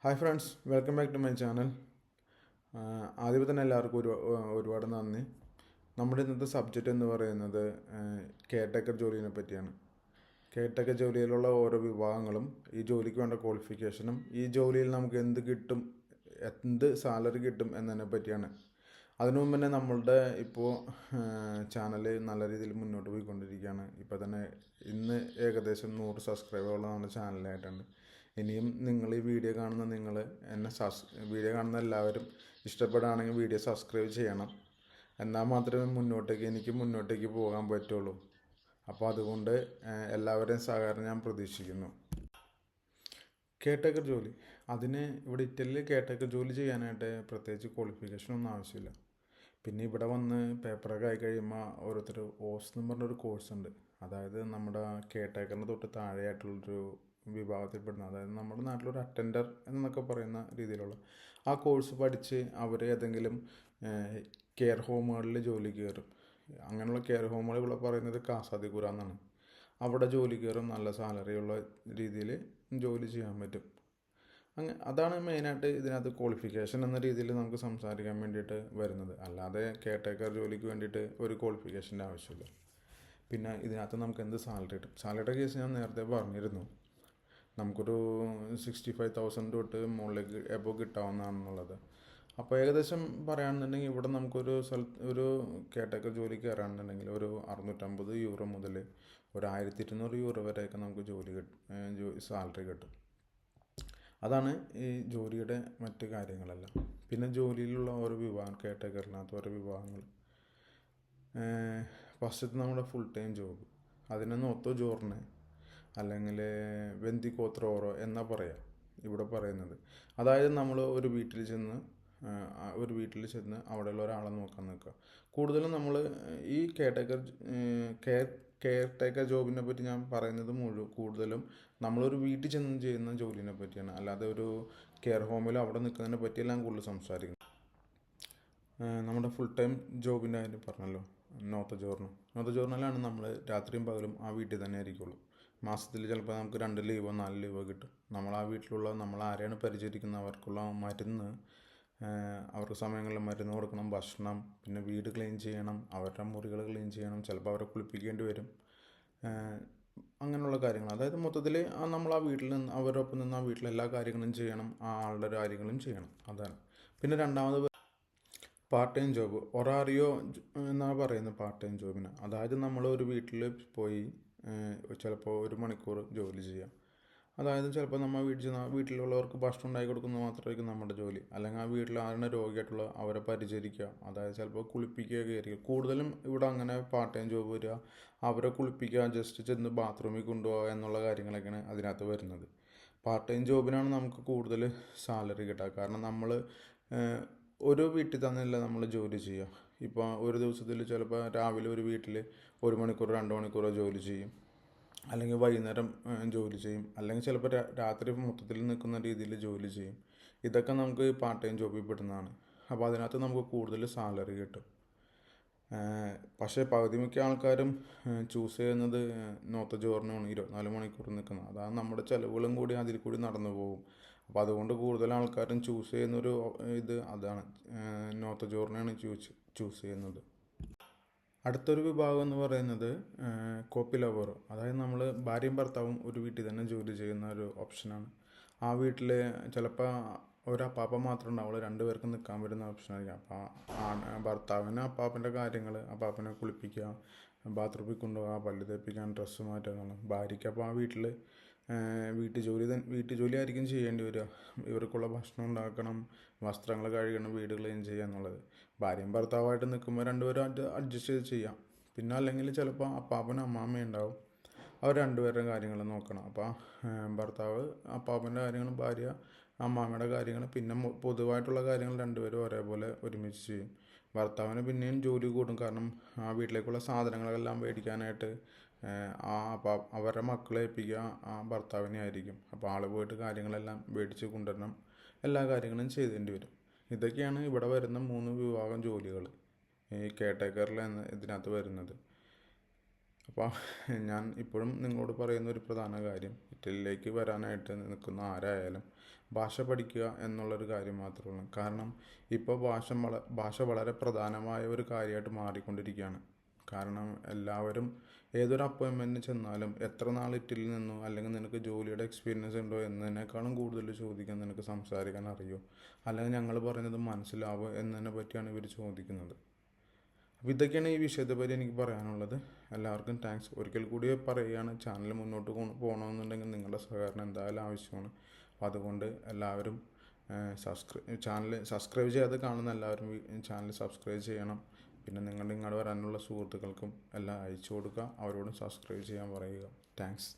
Hi friends, welcome back to my channel. ആദ്യമേ തന്നെ എല്ലാവർക്കും ഒരുപാട് നന്ദി. നമ്മുടെ ഇന്നത്തെ സബ്ജക്റ്റ് എന്ന് പറയുന്നത് കെയർടേക്കർ ജോലിയെ പറ്റിയാണ്. കെയർടേക്കർ ജോലിയിലുള്ള ഓരോ വിഭാഗങ്ങളും, ഈ ജോലിക്ക് വേണ്ട ക്വാളിഫിക്കേഷനും, ഈ ജോലിയിൽ നമുക്ക് എന്ത് കിട്ടും, എന്ത് സാലറി കിട്ടും എന്നതിനെ പറ്റിയാണ്. അതിനു മുമ്പ് തന്നെ നമ്മളുടെ ഇപ്പോൾ ചാനൽ നല്ല രീതിയിൽ മുന്നോട്ട് പോയിക്കൊണ്ടിരിക്കുകയാണ്. ഇപ്പോൾ തന്നെ ഇന്ന് ഏകദേശം 100 സബ്സ്ക്രൈബറുള്ള നമ്മുടെ ചാനലായിട്ടുണ്ട്. ഇനിയും നിങ്ങൾ ഈ വീഡിയോ കാണുന്ന വീഡിയോ കാണുന്ന എല്ലാവരും ഇഷ്ടപ്പെടുകയാണെങ്കിൽ വീഡിയോ സബ്സ്ക്രൈബ് ചെയ്യണം. എന്നാൽ മാത്രമേ എനിക്ക് മുന്നോട്ടേക്ക് പോകാൻ പറ്റുള്ളൂ. അപ്പോൾ അതുകൊണ്ട് എല്ലാവരുടെയും സഹകരണം ഞാൻ പ്രതീക്ഷിക്കുന്നു. കെയർടേക്കർ ജോലി, ഇവിടെ ഇറ്റലിയിൽ കെയർടേക്കർ ജോലി ചെയ്യാനായിട്ട് പ്രത്യേകിച്ച് ക്വാളിഫിക്കേഷനൊന്നും ആവശ്യമില്ല. പിന്നെ ഇവിടെ വന്ന് പേപ്പറൊക്കെ ആയി കഴിയുമ്പോൾ ഓരോരുത്തർ ഓസ് എന്ന് പറഞ്ഞൊരു കോഴ്സുണ്ട്. അതായത് നമ്മുടെ കെയർടേക്കറിന് തൊട്ട് താഴെയായിട്ടുള്ളൊരു വിഭാഗത്തിൽപ്പെടുന്ന, അതായത് നമ്മുടെ നാട്ടിലൊരു അറ്റൻഡർ എന്നൊക്കെ പറയുന്ന രീതിയിലുള്ള ആ കോഴ്സ് പഠിച്ച് അവർ ഏതെങ്കിലും കെയർ ഹോമുകളിൽ ജോലി കയറും. അങ്ങനെയുള്ള കെയർ ഹോമുകൾ ഇവിടെ പറയുന്നത് കാസാദികുര എന്നാണ്. അവിടെ ജോലി കയറും, നല്ല സാലറിയുള്ള രീതിയിൽ ജോലി ചെയ്യാൻ പറ്റും. അതാണ് മെയിനായിട്ട് ഇതിനകത്ത് ക്വാളിഫിക്കേഷൻ എന്ന രീതിയിൽ നമുക്ക് സംസാരിക്കാൻ വേണ്ടിയിട്ട് വരുന്നത്. അല്ലാതെ കെയർടേക്കർ ജോലിക്ക് വേണ്ടിയിട്ട് ഒരു ക്വാളിഫിക്കേഷൻ്റെ ആവശ്യമില്ല. പിന്നെ ഇതിനകത്ത് നമുക്ക് എന്ത് സാലറി കിട്ടും? സാലറിയുടെ കേസ് ഞാൻ നേരത്തെ പറഞ്ഞിരുന്നു. നമുക്കൊരു 65,000 തൊട്ട് മുകളിലേക്ക് എബോ കിട്ടാവുന്നതാണെന്നുള്ളത്. അപ്പോൾ ഏകദേശം പറയുകയാണെന്നുണ്ടെങ്കിൽ ഇവിടെ നമുക്കൊരു ഒരു കെയർടേക്കർ ജോലിക്ക് കയറുകയാണെന്നുണ്ടെങ്കിൽ ഒരു 650 യൂറോ മുതൽ ഒരു 1200 യൂറോ വരെയൊക്കെ നമുക്ക് സാലറി കിട്ടും. അതാണ് ഈ ജോലിയുടെ മറ്റ് കാര്യങ്ങളെല്ലാം. പിന്നെ ജോലിയിലുള്ള ഓരോ വിഭാഗം, കെയർടേക്കറിനകത്ത് ഓരോ വിഭാഗങ്ങൾ. ഫസ്റ്റത്തെ നമ്മുടെ ഫുൾ ടൈം ജോബ്, അതിനെ നോത്തോ ജോറിനെ അല്ലെങ്കിൽ വെന്തിക്കോത്രോറോ എന്നാ പറയാം ഇവിടെ പറയുന്നത്. അതായത് നമ്മൾ ഒരു വീട്ടിൽ ചെന്ന് അവിടെയുള്ള ഒരാളെ നോക്കാൻ നിൽക്കുക. കൂടുതലും നമ്മൾ ഈ കെയർടേക്കർ ജോബിനെ പറ്റി ഞാൻ പറയുന്നത് കൂടുതലും നമ്മളൊരു വീട്ടിൽ ചെന്ന് ചെയ്യുന്ന ജോലിനെ പറ്റിയാണ്. അല്ലാതെ ഒരു കെയർ ഹോമിൽ അവിടെ നിൽക്കുന്നതിനെ പറ്റിയെല്ലാം കൂടുതൽ സംസാരിക്കുന്നത്. നമ്മുടെ ഫുൾ ടൈം ജോബിൻ്റെ കാര്യം പറഞ്ഞല്ലോ, നോത്ത ജോർണലാണ് നമ്മൾ രാത്രിയും പകലും ആ വീട്ടിൽ തന്നെ ആയിരിക്കുള്ളൂ. മാസത്തിൽ ചിലപ്പോൾ നമുക്ക് 2 ലീവോ 4 ലീവോ കിട്ടും. നമ്മൾ ആ വീട്ടിലുള്ള നമ്മൾ ആരെയാണ് പരിചരിക്കുന്നത് അവർക്കുള്ള മരുന്ന്, അവർക്ക് സമയങ്ങളിൽ മരുന്ന് കൊടുക്കണം, ഭക്ഷണം, പിന്നെ വീട് ക്ലീൻ ചെയ്യണം, അവരുടെ മുറികൾ ക്ലീൻ ചെയ്യണം, ചിലപ്പോൾ അവരെ കുളിപ്പിക്കേണ്ടി വരും. അങ്ങനെയുള്ള കാര്യങ്ങൾ, അതായത് മൊത്തത്തിൽ നമ്മൾ ആ വീട്ടിൽ നിന്ന് അവരൊപ്പം നിന്ന് ആ വീട്ടിലെ എല്ലാ കാര്യങ്ങളും ചെയ്യണം, ആ ആളുടെ കാര്യങ്ങളും ചെയ്യണം. അതാണ്. പിന്നെ രണ്ടാമത് പാർട്ട് ടൈം ജോബ്, ഒറാറിയോ എന്നാണ് പറയുന്നത് പാർട്ട് ടൈം ജോബിന്. അതായത് നമ്മൾ ഒരു വീട്ടിൽ പോയി ചിലപ്പോൾ 1 മണിക്കൂർ ജോലി ചെയ്യാം. അതായത് ചിലപ്പോൾ നമ്മൾ വീട്ടിലുള്ളവർക്ക് ഭക്ഷണം ഉണ്ടാക്കി കൊടുക്കുന്നത് മാത്രമായിരിക്കും നമ്മുടെ ജോലി. അല്ലെങ്കിൽ ആ വീട്ടിൽ ആരാണ് രോഗിയായിട്ടുള്ള അവരെ പരിചരിക്കുക, അതായത് ചിലപ്പോൾ കുളിപ്പിക്കുകയൊക്കെ ആയിരിക്കും. കൂടുതലും ഇവിടെ അങ്ങനെ പാർട്ട് ടൈം ജോബ് വരിക, അവരെ കുളിപ്പിക്കുക, ജസ്റ്റ് ചെന്ന് ബാത്റൂമിൽ കൊണ്ടുപോകുക എന്നുള്ള കാര്യങ്ങളൊക്കെയാണ് അതിനകത്ത് വരുന്നത്. പാർട്ട് ടൈം ജോബിനാണ് നമുക്ക് കൂടുതൽ സാലറി കിട്ടുക. കാരണം നമ്മൾ ഒരു വീട്ടിൽ തന്നെയല്ല നമ്മൾ ജോലി ചെയ്യുക. ഇപ്പോൾ ഒരു ദിവസത്തിൽ ചിലപ്പോൾ രാവിലെ ഒരു വീട്ടിൽ 1 മണിക്കൂർ 2 മണിക്കൂറോ ജോലി ചെയ്യും, അല്ലെങ്കിൽ വൈകുന്നേരം ജോലി ചെയ്യും, അല്ലെങ്കിൽ ചിലപ്പോൾ രാത്രി മൊത്തത്തിൽ നിൽക്കുന്ന രീതിയിൽ ജോലി ചെയ്യും. ഇതൊക്കെ നമുക്ക് പാർട്ട് ടൈം ജോബിൽ പെടുന്നതാണ്. അപ്പോൾ അതിനകത്ത് നമുക്ക് കൂടുതൽ സാലറി കിട്ടും. പക്ഷേ പകുതി മിക്ക ആൾക്കാരും ചൂസ് ചെയ്യുന്നത് നോത്ത ജോറിനാണ്, 24 മണിക്കൂർ നിൽക്കുന്നത്. അതാണ് നമ്മുടെ ചിലവുകളും കൂടി അതിൽ കൂടി നടന്നു പോകും. അപ്പോൾ അതുകൊണ്ട് കൂടുതൽ ആൾക്കാരും ചൂസ് ചെയ്യുന്നൊരു അതാണ്, നോത്ത ജോറിനാണ് ചൂസ് ചെയ്യുന്നത്. അടുത്തൊരു വിഭാഗം എന്ന് പറയുന്നത് കോപ്പി ലവർ, അതായത് നമ്മൾ ഭാര്യയും ഭർത്താവും ഒരു വീട്ടിൽ തന്നെ ജോലി ചെയ്യുന്ന ഒരു ഓപ്ഷനാണ്. ആ വീട്ടിൽ ചിലപ്പോൾ ഒരപ്പാപ്പ മാത്രം ഉണ്ടാവുള്ളൂ, 2 പേർക്ക് നിൽക്കാൻ പറ്റുന്ന ഓപ്ഷനായിരിക്കും. അപ്പോൾ ഭർത്താവിന് അപ്പാപ്പൻ്റെ കാര്യങ്ങൾ, അപ്പാപ്പനെ കുളിപ്പിക്കുക, ബാത്റൂമിൽ കൊണ്ടുപോകുക, പല്ല് തേപ്പിക്കാൻ, ഡ്രസ്സ് മാറ്റുക എന്നുള്ളത്. ഭാര്യയ്ക്ക് അപ്പോൾ ആ വീട്ടിൽ വീട്ടുജോലി ആയിരിക്കും ചെയ്യേണ്ടി വരിക. ഇവർക്കുള്ള ഭക്ഷണം ഉണ്ടാക്കണം, വസ്ത്രങ്ങൾ കഴുകണം, വീട് ക്ലീൻ ചെയ്യുക എന്നുള്ളത്. ഭാര്യയും ഭർത്താവായിട്ട് നിൽക്കുമ്പോൾ 2 പേരും അഡ്ജസ്റ്റ് ചെയ്ത് ചെയ്യാം. പിന്നെ അല്ലെങ്കിൽ ചിലപ്പോൾ അപ്പാപ്പനും അമ്മാമ്മയും ഉണ്ടാവും, അവർ 2 പേരുടെയും കാര്യങ്ങൾ നോക്കണം. അപ്പോൾ ഭർത്താവ് അപ്പാപ്പൻ്റെ കാര്യങ്ങളും ഭാര്യ അമ്മാമ്മയുടെ കാര്യങ്ങൾ, പിന്നെ പൊതുവായിട്ടുള്ള കാര്യങ്ങൾ 2 പേരും ഒരേപോലെ ഒരുമിച്ച് ചെയ്യും. ഭർത്താവിന് പിന്നെയും ജോലി കൂടും, കാരണം ആ വീട്ടിലേക്കുള്ള സാധനങ്ങളെല്ലാം മേടിക്കാനായിട്ട് അവരുടെ മക്കളെ ഏൽപ്പിക്കുക ആ ഭർത്താവിനെ ആയിരിക്കും. അപ്പോൾ ആൾ പോയിട്ട് കാര്യങ്ങളെല്ലാം മേടിച്ച് കൊണ്ടുവരണം, എല്ലാ കാര്യങ്ങളും ചെയ്തേണ്ടി വരും. ഇതൊക്കെയാണ് ഇവിടെ വരുന്ന 3 വിഭാഗം ജോലികൾ ഈ കെയർടേക്കറിൽ ഇതിനകത്ത് വരുന്നത്. അപ്പോൾ ഞാൻ ഇപ്പോഴും നിങ്ങളോട് പറയുന്ന ഒരു പ്രധാന കാര്യം, ഇറ്റലിയിലേക്ക് വരാനായിട്ട് നിൽക്കുന്ന ആരായാലും ഭാഷ പഠിക്കുക എന്നുള്ളൊരു കാര്യം മാത്രമേ ഉള്ളൂ. കാരണം ഇപ്പോൾ ഭാഷ വളരെ പ്രധാനമായ ഒരു കാര്യമായിട്ട് മാറിക്കൊണ്ടിരിക്കുകയാണ്. കാരണം എല്ലാവരും ഏതൊരു അപ്പോയിൻമെൻറ്റിന് ചെന്നാലും എത്ര നാൾ ഇറ്റലിയിൽ നിന്നോ അല്ലെങ്കിൽ നിനക്ക് ജോലിയുടെ എക്സ്പീരിയൻസ് ഉണ്ടോ എന്നതിനേക്കാളും കൂടുതൽ ചോദിക്കാൻ നിനക്ക് സംസാരിക്കാൻ അറിയോ, അല്ലെങ്കിൽ ഞങ്ങൾ പറയുന്നത് മനസ്സിലാവോ എന്നതിനെ പറ്റിയാണ് ഇവർ ചോദിക്കുന്നത്. അപ്പോൾ ഇതൊക്കെയാണ് ഈ വിഷയത്തെ പറ്റി എനിക്ക് പറയാനുള്ളത്. എല്ലാവർക്കും താങ്ക്സ്. ഒരിക്കൽ കൂടി പറയുകയാണ്, ചാനൽ മുന്നോട്ട് പോകണമെന്നുണ്ടെങ്കിൽ നിങ്ങളുടെ സഹകരണം എന്തായാലും ആവശ്യമാണ്. അപ്പോൾ അതുകൊണ്ട് എല്ലാവരും ചാനൽ സബ്സ്ക്രൈബ് ചെയ്യാതെ കാണുന്ന എല്ലാവരും ചാനൽ സബ്സ്ക്രൈബ് ചെയ്യണം. പിന്നെ നിങ്ങളുടെ വരാനുള്ള സുഹൃത്തുക്കൾക്കും എല്ലാം അയച്ചു കൊടുക്കുക, അവരോടും സബ്സ്ക്രൈബ് ചെയ്യാൻ പറയുക. താങ്ക്സ്.